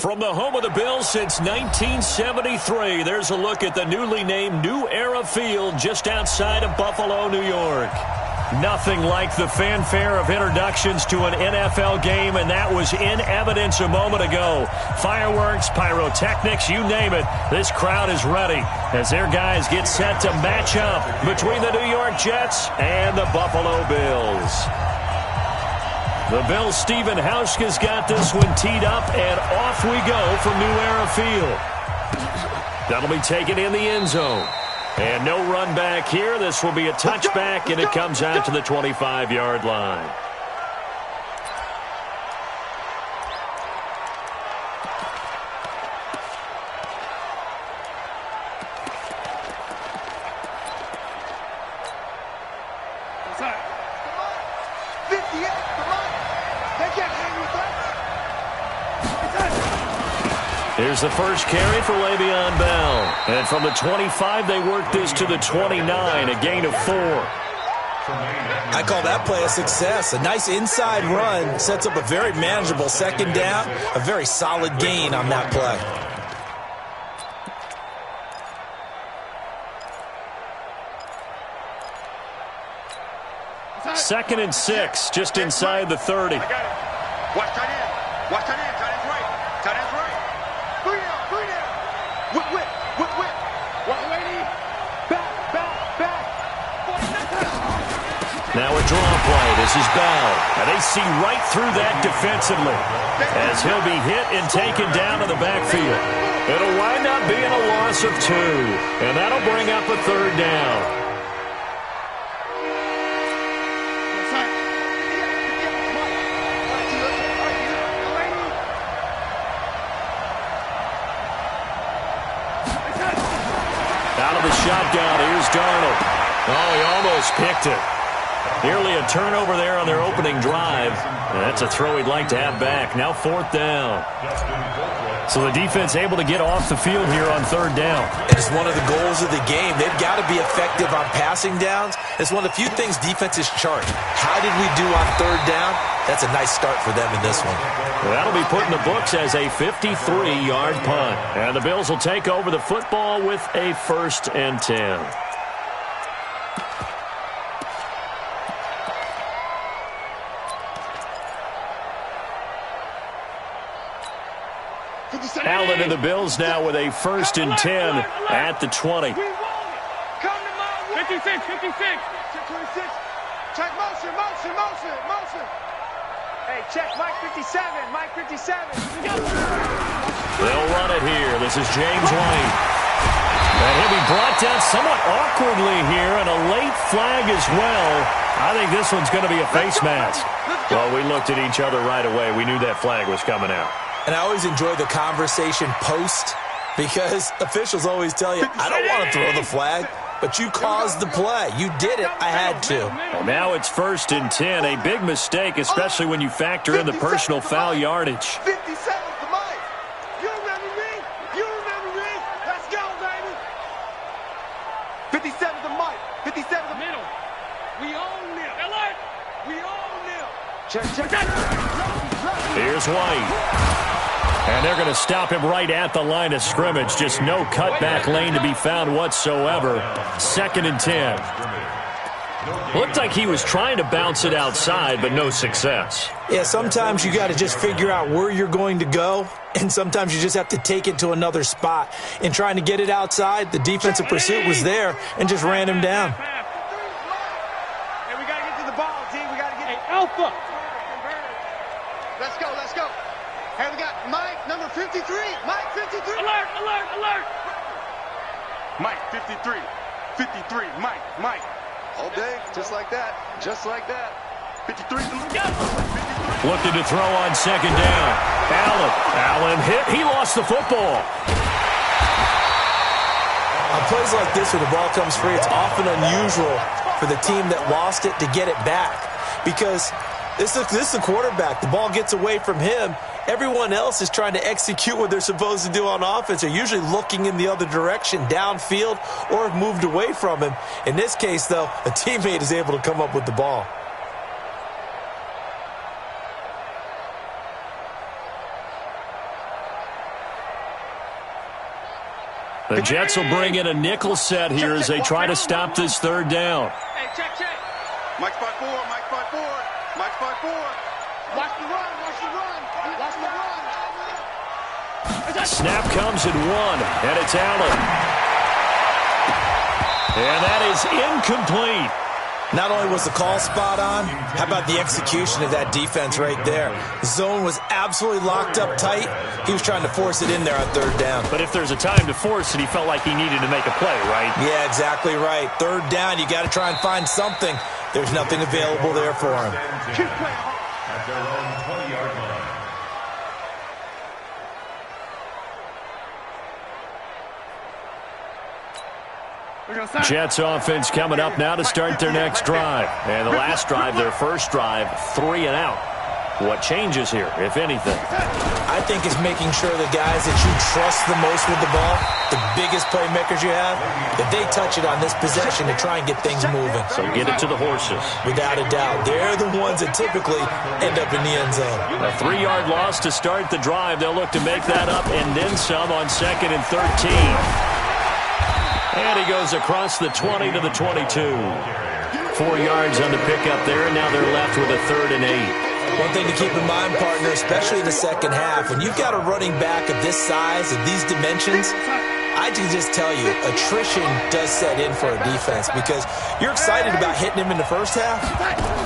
From the home of the Bills since 1973, there's a look at the newly named New Era Field just outside of Buffalo, New York. Nothing like the fanfare of introductions to an NFL game, and that was in evidence a moment ago. Fireworks, pyrotechnics, you name it. This crowd is ready as their guys get set to match up between the New York Jets and the Buffalo Bills. The Bills' Stephen Hauschka's got this one teed up, and off we go from New Era Field. That'll be taken in the end zone. And no run back here. This will be a touchback, and it comes out to the 25-yard line. Here's the first carry for Le'Veon Bell. And from the 25, they work this to the 29, a gain of 4. I call that play a success. A nice inside run sets up a very manageable second down, a very solid gain on that play. Second and 6, just inside the 30. I got it. Watch tight end. Watch tight end. Tight end's right. Tight end's right. Three down. Whip. One lady. Back. Now a draw play. This is Bell. And they see right through that defensively as he'll be hit and taken down to the backfield. It'll wind up being a loss of 2. And that'll bring up a third down. Shotgun, here's Darnold. Oh, he almost picked it. Nearly a turnover there on their opening drive. And that's a throw he'd like to have back. Now 4th down. So the defense able to get off the field here on 3rd down. It's one of the goals of the game. They've got to be effective on passing downs. It's one of the few things defenses chart. How did we do on 3rd down? That's a nice start for them in this one. That'll be put in the books as a 53-yard punt. And the Bills will take over the football with a 1st and 10. Allen and the Bills now with a 1st and 10 at the 20. 56. Check motion. Hey, check Mike 57. They'll run it here. This is James White. And he'll be brought down somewhat awkwardly here, and a late flag as well. I think this one's going to be a face mask. Well, we looked at each other right away. We knew that flag was coming out. And I always enjoy the conversation post because officials always tell you, I don't want to throw the flag, but you caused the play. You did it. I had to. Well, now it's 1st and 10. A big mistake, especially when you factor in the personal foul yardage. 57 to Mike. You remember me? Let's go, baby. 57 to Mike. 57 to middle. We own nil. Alert. We own nil. Check. Here's White. And they're going to stop him right at the line of scrimmage. Just no cutback lane to be found whatsoever. 2nd and 10. Looked like he was trying to bounce it outside, but no success. Yeah, sometimes you got to just figure out where you're going to go, and sometimes you just have to take it to another spot. In trying to get it outside, the defensive pursuit was there and just ran him down. Hey, we got to get to the ball, team. We got to get alpha. Let's go. Hey, we got Mike, number 53. Mike, 53. Alert. Mike, 53. Mike. All day, just like that. 53. Looking to throw on 2nd down. Allen hit. He lost the football. On plays like this where the ball comes free, it's often unusual for the team that lost it to get it back because this is the quarterback. The ball gets away from him. Everyone else is trying to execute what they're supposed to do on offense. They're usually looking in the other direction, downfield, or have moved away from him. In this case, though, a teammate is able to come up with the ball. The Jets will bring in a nickel set here as they try to stop this third down. Hey, check. Mike's by 4, Mike's by 4, Mike's by 4. Watch the run, watch the run, watch the run. Snap comes at 1, and it's Allen. And that is incomplete. Not only was the call spot on, how about the execution of that defense right there? The zone was absolutely locked up tight. He was trying to force it in there on third down. But if there's a time to force it, he felt like he needed to make a play, right? Yeah, exactly right. Third down, you got to try and find something. There's nothing available there for him. Keep playing hard. At their own 20-yard line. Jets offense coming up now to start their next drive. And the last drive, their first drive, 3 and out. What changes here, if anything? I think it's making sure the guys that you trust the most with the ball, the biggest playmakers you have, that they touch it on this possession to try and get things moving. So get it to the horses. Without a doubt. They're the ones that typically end up in the end zone. A 3-yard loss to start the drive. They'll look to make that up and then some on 2nd and 13. And he goes across the 20 to the 22. 4 yards on the pickup there, and now they're left with a 3rd and 8. One thing to keep in mind, partner, especially in the second half, when you've got a running back of this size, of these dimensions, I can just tell you, attrition does set in for a defense because you're excited about hitting him in the first half.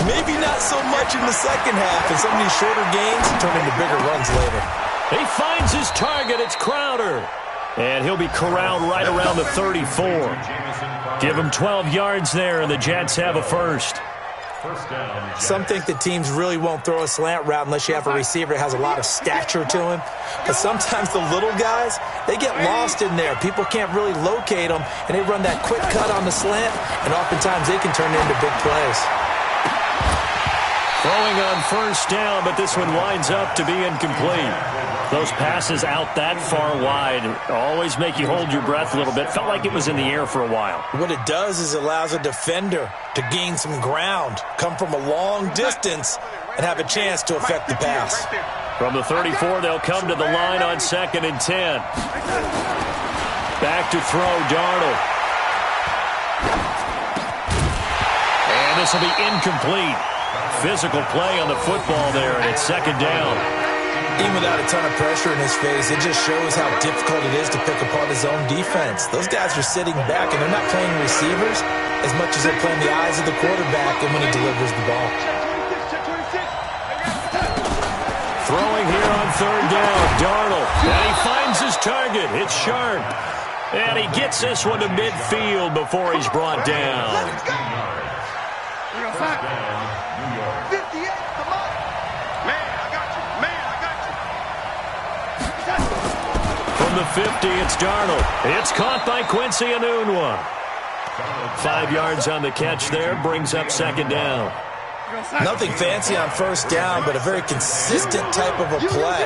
Maybe not so much in the second half, and some of these shorter gains turn into bigger runs later. He finds his target. It's Crowder. And he'll be corralled right around the 34. Give him 12 yards there, and the Jets have a first. Some think that teams really won't throw a slant route unless you have a receiver that has a lot of stature to him. But sometimes the little guys, they get lost in there. People can't really locate them, and they run that quick cut on the slant, and oftentimes they can turn into big plays. Throwing on first down, but this one winds up to be incomplete. Those passes out that far wide always make you hold your breath a little bit. Felt like it was in the air for a while. What it does is it allows a defender to gain some ground, come from a long distance, and have a chance to affect the pass. From the 34, they'll come to the line on 2nd and 10. Back to throw, Darnold. And this will be incomplete. Physical play on the football there, and it's 2nd down. Even without a ton of pressure in his face, it just shows how difficult it is to pick apart his own defense. Those guys are sitting back, and they're not playing receivers as much as they're playing the eyes of the quarterback and when he delivers the ball. Throwing here on 3rd down, Darnold. And he finds his target. It's Sharp. And he gets this one to midfield before he's brought down. From the 50, it's Darnold. It's caught by Quincy Enunwa. 5 yards on the catch there, brings up 2nd down. Nothing fancy on first down, but a very consistent type of a play.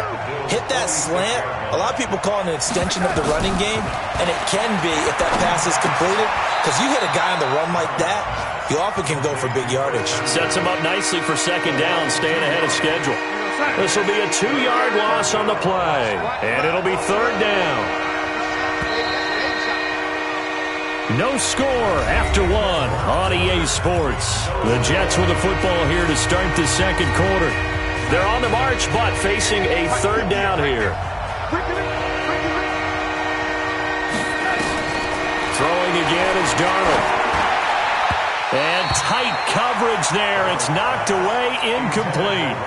Hit that slant. A lot of people call it an extension of the running game, and it can be if that pass is completed, because you hit a guy on the run like that, you often can go for big yardage. Sets him up nicely for 2nd down, staying ahead of schedule. This will be a 2-yard loss on the play, and it'll be 3rd down. No score after 1 on EA Sports. The Jets with the football here to start the 2nd quarter. They're on the march, but facing a 3rd down here. Throwing again is Darnold. And tight coverage there. It's knocked away, incomplete.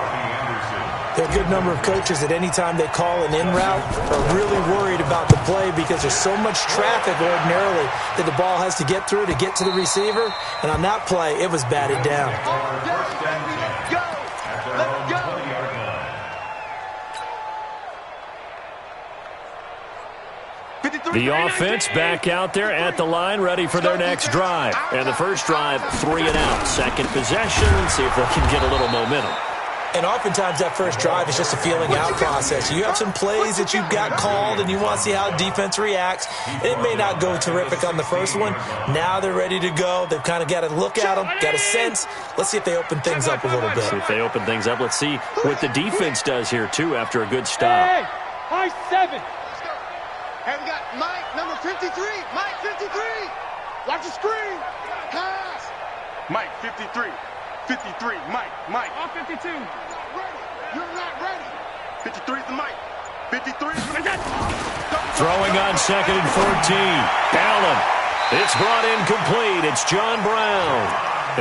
There are a good number of coaches that any time they call an in route are really worried about the play because there's so much traffic ordinarily that the ball has to get through to get to the receiver. And on that play, it was batted down. The offense back out there at the line, ready for their next drive. And the first drive, 3 and out. 2nd possession, see if they can get a little momentum. And oftentimes that first drive is just a feeling out process. You have some plays that you've got called and you want to see how defense reacts. And it may not go terrific on the first one. Now they're ready to go. They've kind of got to look at them, got a sense. Let's see if they open things up a little bit. See if they open things up. Let's see what the defense does here, too, after a good stop. High 7. Hey, we got Mike, number 53. Mike, 53. Watch the screen. Pass. Mike, 53. 53. Mike. All 52. You're not ready. You're not ready. 53 is the Mike. 53 is the Throwing on 2nd and 14. Allen. It's brought in complete. It's John Brown.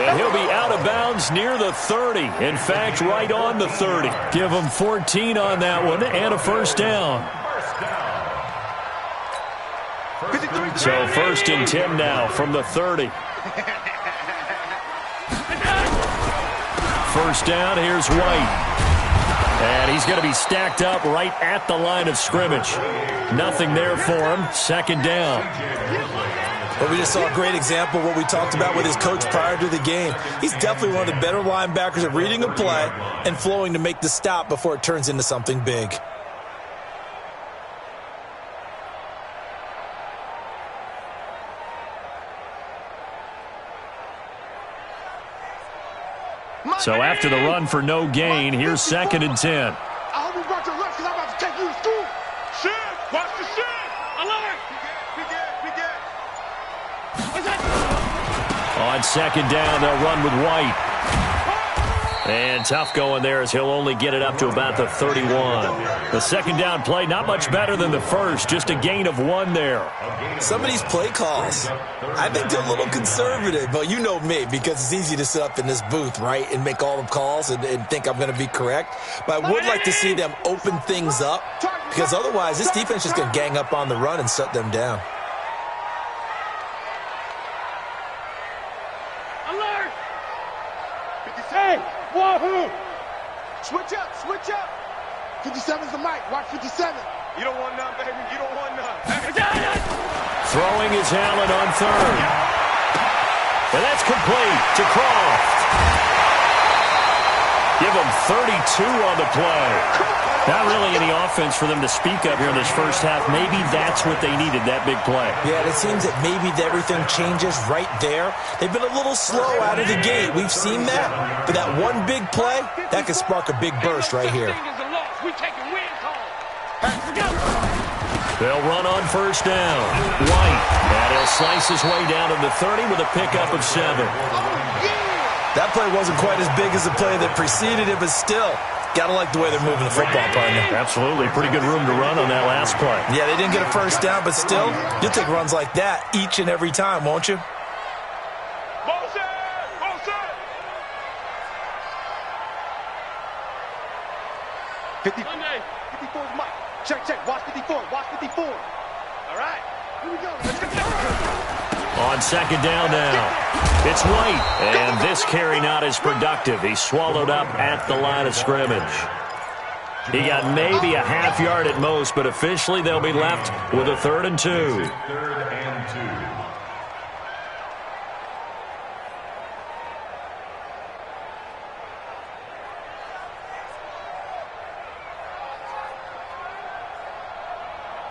And he'll be out of bounds near the 30. In fact, right on the 30. Give him 14 on that one and a first down. So 1st and 10 now from the 30. First down, here's White. And he's going to be stacked up right at the line of scrimmage. Nothing there for him. 2nd down. But we just saw a great example of what we talked about with his coach prior to the game. He's definitely one of the better linebackers at reading a play and flowing to make the stop before it turns into something big. So after the run for no gain, here's 2nd and 10. I hope you brought your lunch because I'm about to take you to school. Shift. Watch the shift. Alert. On 2nd down, they'll run with White. And tough going there as he'll only get it up to about the 31. The 2nd down play, not much better than the first, just a gain of 1 there. Some of these play calls, I think they're a little conservative, but you know me, because it's easy to sit up in this booth, right, and make all the calls and think I'm going to be correct. But I would like to see them open things up, because otherwise this defense is going to gang up on the run and shut them down. Alert. Hey, wahoo. Switch up. 57's the mic. Watch 57. You don't want none, baby. You don't want none. Throwing is Allen on 3rd. And that's complete to Croft. Give him 32 on the play. Not really any offense for them to speak of here in this first half. Maybe that's what they needed, that big play. Yeah, it seems that maybe everything changes right there. They've been a little slow out of the gate. We've seen that. But that one big play, that could spark a big burst right here. They'll run on 1st down. White. And he'll slice his way down to the 30 with a pickup of 7. That play wasn't quite as big as the play that preceded it, but still, got to like the way they're moving the football, partner. Absolutely. Pretty good room to run on that last play. Yeah, they didn't get a first down, but still, you'll take runs like that each and every time, won't you? Motion! 54's Mike. Check. Watch 54. All right. Here we go. Let's go. On 2nd down now. It's White. And this carry not as productive. He's swallowed up at the line of scrimmage. He got maybe a half yard at most, but officially they'll be left with a 3rd and 2. 3rd and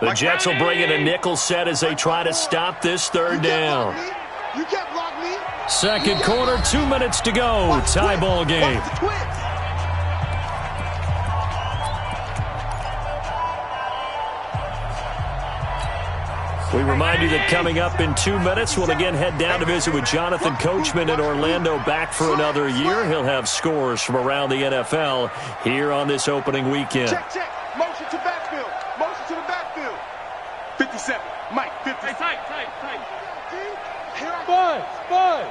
2. The Jets will bring in a nickel set as they try to stop this 3rd down. You can't block me. 2nd quarter, 2 minutes to go. Tie ball game. We remind you that coming up in 2 minutes, we'll again head down to visit with Jonathan Coachman in Orlando, back for another year. He'll have scores from around the NFL here on this opening weekend. Check. Motion to backfield. 57. Mike, 50. Hey, tight. Here I go. Buzz.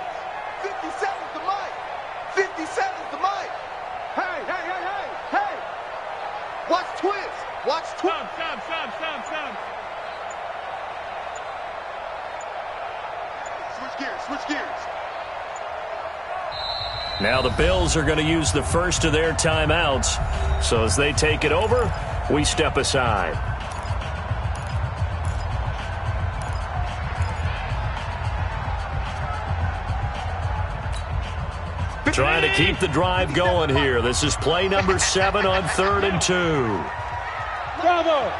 57's the mic. 57's the mic. Hey. Watch twist. Stop. Switch gears. Now the Bills are going to use the first of their timeouts. So as they take it over, we step aside. Trying to keep the drive going here. This is play number 7 on 3rd and 2. Bravo.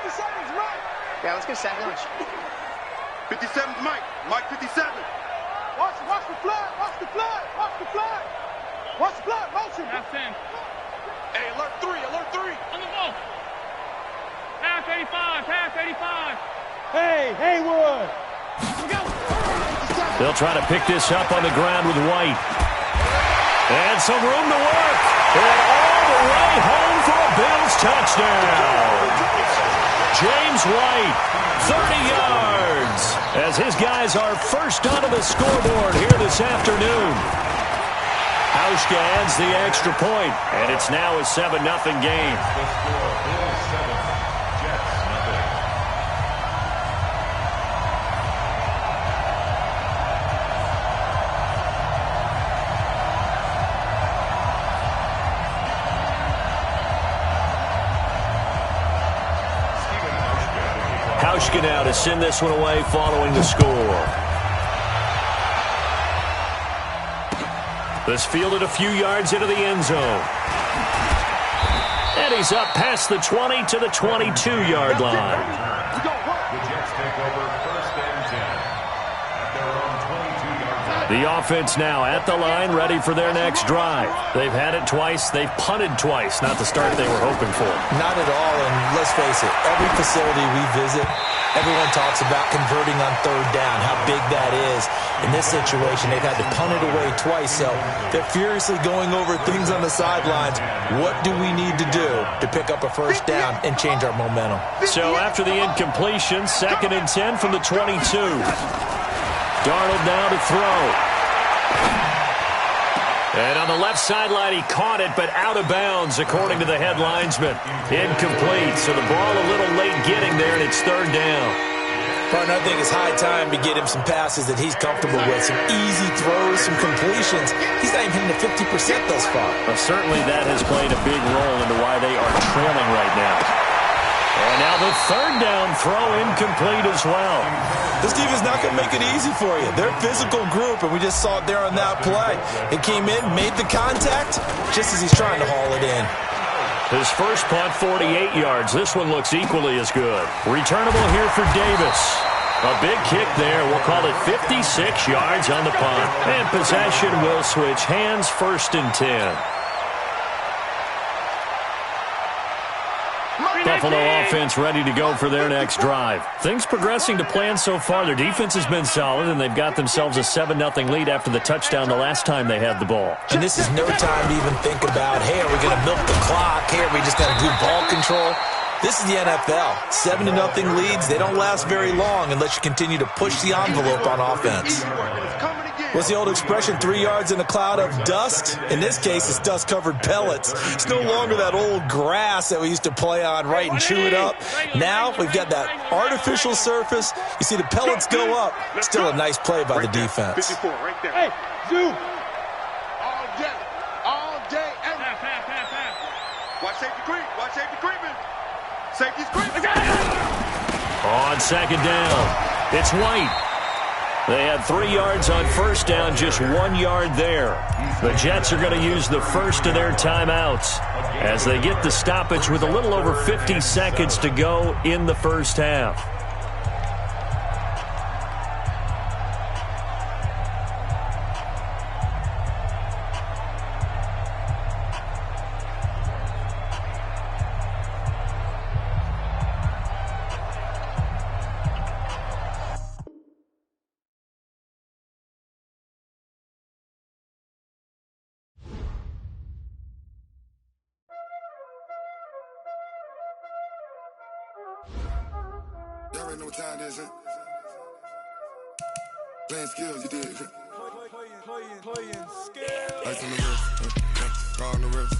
57's Mike. Yeah, let's get sack lunch. 57's Mike. Mike 57. Watch the flag. Motion. Hey, alert 3. On the ball. Half Pass 85. Hey, Haywood. They'll try to pick this up on the ground with White. And some room to work. And all the way home for a Bills touchdown. James White, 30 yards, as his guys are first onto the scoreboard here this afternoon. Hauschka adds the extra point, and it's now a 7-0 game. Hauschka now to send this one away following the score. This fielded a few yards into the end zone. And he's up past the 20 to the 22-yard line. The Jets take over 1st and 10 at their own 22-yard line. The offense now at the line, ready for their next drive. They've had it twice. They've punted twice. Not the start they were hoping for. Not at all, and let's face it, every facility we visit, everyone talks about converting on 3rd down, how big that is. In this situation, they've had to punt it away twice, so they're furiously going over things on the sidelines. What do we need to do to pick up a 1st down and change our momentum? So after the incompletion, 2nd and 10 from the 22. Darnold now to throw. And on the left sideline, he caught it, but out of bounds, according to the head linesman. Incomplete, so the ball a little late getting there, and it's 3rd down. Partner, I think it's high time to get him some passes that he's comfortable with, some easy throws, some completions. He's not even hitting the 50% thus far. Well, certainly that has played a big role into why they are trailing right now. And now the 3rd down throw incomplete as well. This defense is not going to make it easy for you. They're a physical group, and we just saw it there on that play. It came in, made the contact, just as he's trying to haul it in. His first punt, 48 yards. This one looks equally as good. Returnable here for Davis. A big kick there. We'll call it 56 yards on the punt. And possession will switch hands, 1st and 10. Buffalo offense ready to go for their next drive. Things progressing to plan so far. Their defense has been solid, and they've got themselves a 7-0 lead after the touchdown the last time they had the ball. And this is no time to even think about, hey, are we going to milk the clock? Hey, are we just going to do ball control? This is the NFL. 7-0 leads, they don't last very long unless you continue to push the envelope on offense. What's the old expression, 3 yards in a cloud of dust? In this case, it's dust-covered pellets. It's no longer that old grass that we used to play on, right, and chew it up. Now we've got that artificial surface. You see the pellets go up. Still a nice play by the defense. 54, right there. Hey, Zoo. All day. Watch safety creep. Watch safety creeping. Safety's creeping. On 2nd down, it's White. They had 3 yards on 1st down, just 1 yard there. The Jets are going to use the first of their timeouts as they get the stoppage with a little over 50 seconds to go in the first half. Y'all already know what time it is, huh? Playing skills, you did. Playing skills. Ice on the wrist, car on the wrist,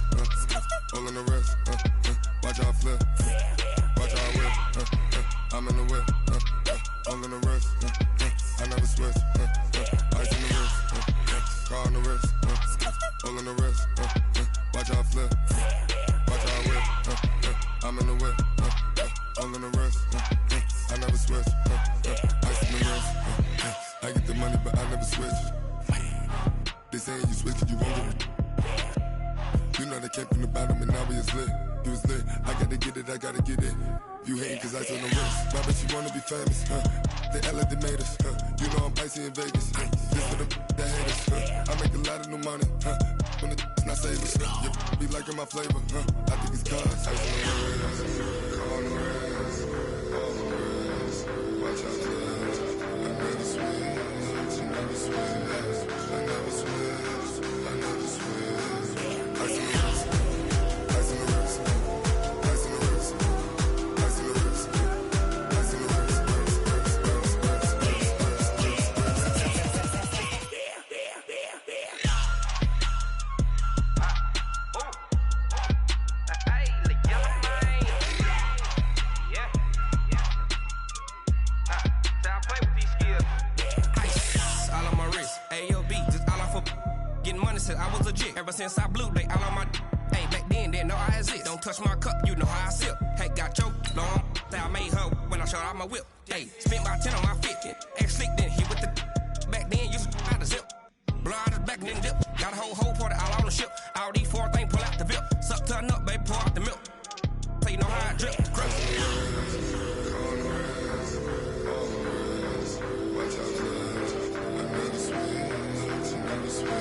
hole on the wrist, watch out flip, watch out whip, I'm in the whip, hole in the wrist, I never switch, ice on the wrist, car on the wrist, hole in the wrist, watch out flip, watch out whip, I'm in the whip, hole in the wrist, I never switch, ice on the wrist, I get the money but I never switch. They saying you switch it, you won't get it. You know they came from the bottom and now we is lit. You was lit, I gotta get it, I gotta get it. You hating cause ice on the wrist. My bitch, you wanna be famous, They act like they made us, You know I'm icy in Vegas, This for the that hate us, I make a lot of new money, When it's not savers, You be liking my flavor, I think it's cause ice on the wrist, car on the wrist, all the rest. Watch out, left. I never switch, I never switch, I never switch, I never switch. Ice in the wrist, ice in the wrist, ice in the wrist, ice in the wrist, ice in the wrist. I was legit. Ever since I blew, they all on my hey, back then, didn't know I exist. Don't touch my cup, you know how I sip. Hey, got choked, long. Say I made her when I showed out my whip. Hey, spent about 10 on my 50. Ex slick, then hit with the back then, used to out the zip. Blow out his back, then dip. Got a whole party all on the ship. All these four things, pull out the VIP. Suck to a nut, baby, pour out the milk. So you know how I drip. Crush. Watch out, left. I never switch, I never switch.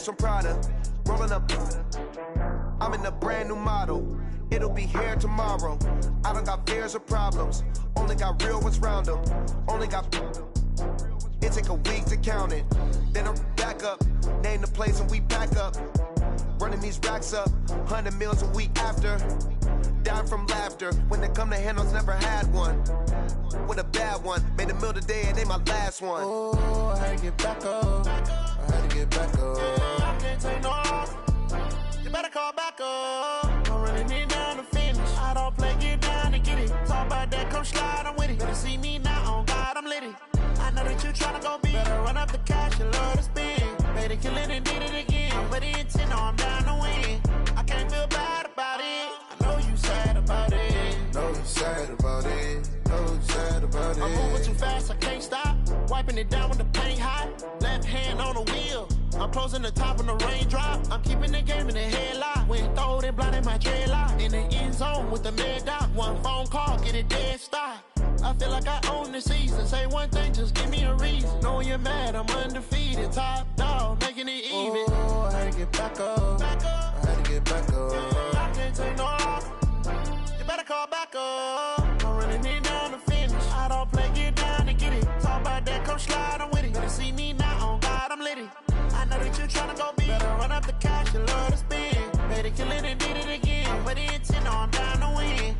From Prada, rolling up. I'm in a brand new model. It'll be here tomorrow. I don't got fears or problems. Only got real ones round them. Only got. It take a week to count it. Then I'm back up. Name the place and we pack up. Running these racks up. 100 meals a week after. Dying from laughter. When they come to handles, never had one. With a bad one. Made a meal today and they my last one. Oh, I had to get back up. I had to get back up. I can't take no off. You better call back up. I'm running it down to finish. I don't play, get down and get it. Talk about that, come slide, I'm with it. Better see me now, on God, I'm litty. I know that you tryna go big. Better run up the cash, you love to spend. Better kill it and did it again. I'm with the intent, no, I'm down to win. I can't feel bad about it. I know you sad about it. Know you sad about it. Know you sad about it. I'm moving too fast, I can't stop. Wiping it down when the paint hot. Left hand on the wheel. I'm closing the top when the raindrop. I'm keeping the game in the headlock. When throwed and blinded my dreadlock. In the end zone with the mad dot. One phone call, get it dead stop. I feel like I own the season. Say one thing, just give me a reason. Knowing you're mad, I'm undefeated. Top dog, making it even. Oh, I had to get back up. I had to get back up. I can't take no off. You better call back up. I'm running it down to finish. I don't play, get down and get it. Talk about that, come slide, I'm with it. Better see me now, on God, I'm litty. I know that you tryna go big. Better run up the cash, you love to spend. Better kill it and did it again. But the intent, no, I'm down to win.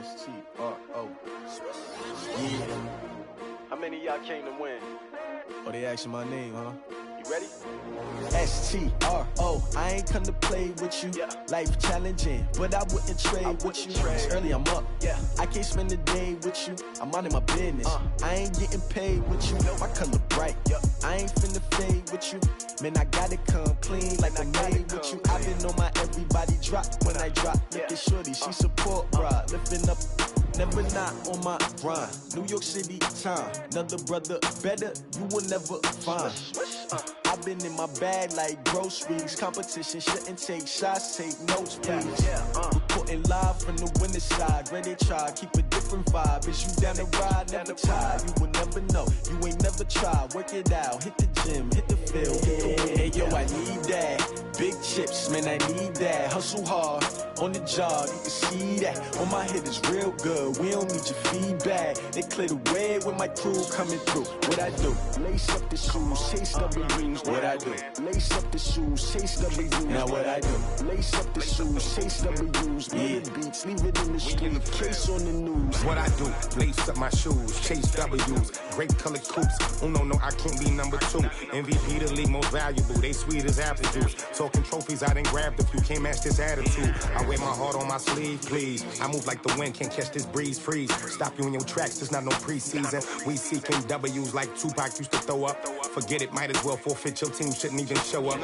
S-T-R-O. Yeah. How many of y'all came to win? Oh, they asking my name, huh? You ready? STRO, I ain't come to play with you. Life challenging, but I wouldn't trade with you. It's early, I'm up. I can't spend the day with you. I'm minding my business. I ain't getting paid with you. My color bright. I ain't finna fade with you. Man, I gotta come clean like I made with you. I've been on my everybody drop when I drop. Look at shorty, she support, bruh. Lifting up. Never not on my grind. New York City time. Another brother better, you will never find. I've been in my bag like groceries. Competition shouldn't take shots, take notes, please. Reporting live from the winning side. Ready to try, keep a different vibe. Is you down the ride, never tired. You will never know, you ain't never tried. Work it out, hit the gym, hit the field, hit the win. Hey yo, I need that. Big chips, man, I need that. Hustle hard, on the job, you can see that. On my head is real good, we don't need your feedback. They clear the way when my crew coming through. What I do? Lace up the shoes, chase W's. What I do? Lace up the shoes, chase W's. Now what I do? Lace up the shoes, chase W's. Million beats, leave it in the street, case on the news. What I do? Lace up my shoes, chase W's. Great colored coops. Oh no, I can't be number 2. MVP the league most valuable. They sweet as apple juice. Talking trophies, I done grabbed a few. Can't match this attitude. I wear my heart on my sleeve, please. I move like the wind, can't catch this breeze, freeze. Stop you in your tracks, there's not no preseason. We seeking W's like Tupac used to throw up. Forget it, might as well forfeit, your team shouldn't even show up.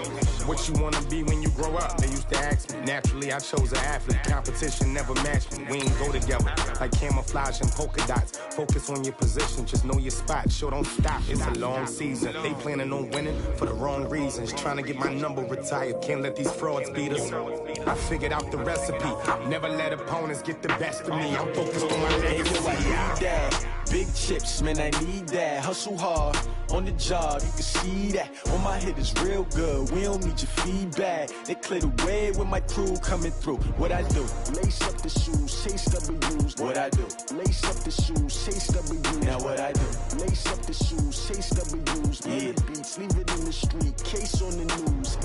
What you wanna be when you grow up? They used to ask me. Naturally, I chose an athlete. Competition never matched me. We ain't go together. Like camouflage and polka dots. Focus on your position, just know your spot. Sure, don't stop, it's a long season. They planning on winning for the wrong reasons. Trying to get my number retired, can't let these frauds beat us. I figured out the recipe. Never let opponents get the best of me. I'm focused on my legacy. I need that. Big chips, man, I need that. Hustle hard, on the job, you can see that. On my head is real good, we don't need your feedback. They clear the way when my crew coming through. What I do? Lace up the shoes, chase W's. What I do? Lace up the shoes, chase W's. Now what I do? Lace up the shoes, chase W's. Million beats, leave it in the street, case on the news.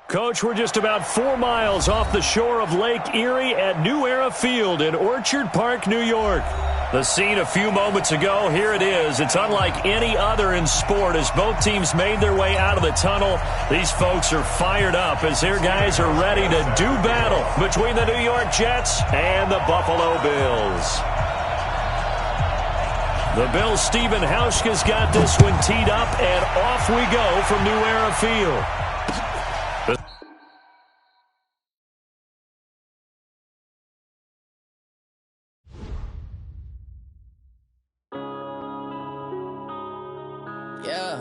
Coach, we're just about 4 miles off the shore of Lake Erie at New Era Field in Orchard Park, New York. The scene a few moments ago, here it is. It's unlike any other in sport as both teams made their way out of the tunnel. These folks are fired up as their guys are ready to do battle between the New York Jets and the Buffalo Bills. The Bills' Stephen Hauschka's got this one teed up, and off we go from New Era Field. Yeah.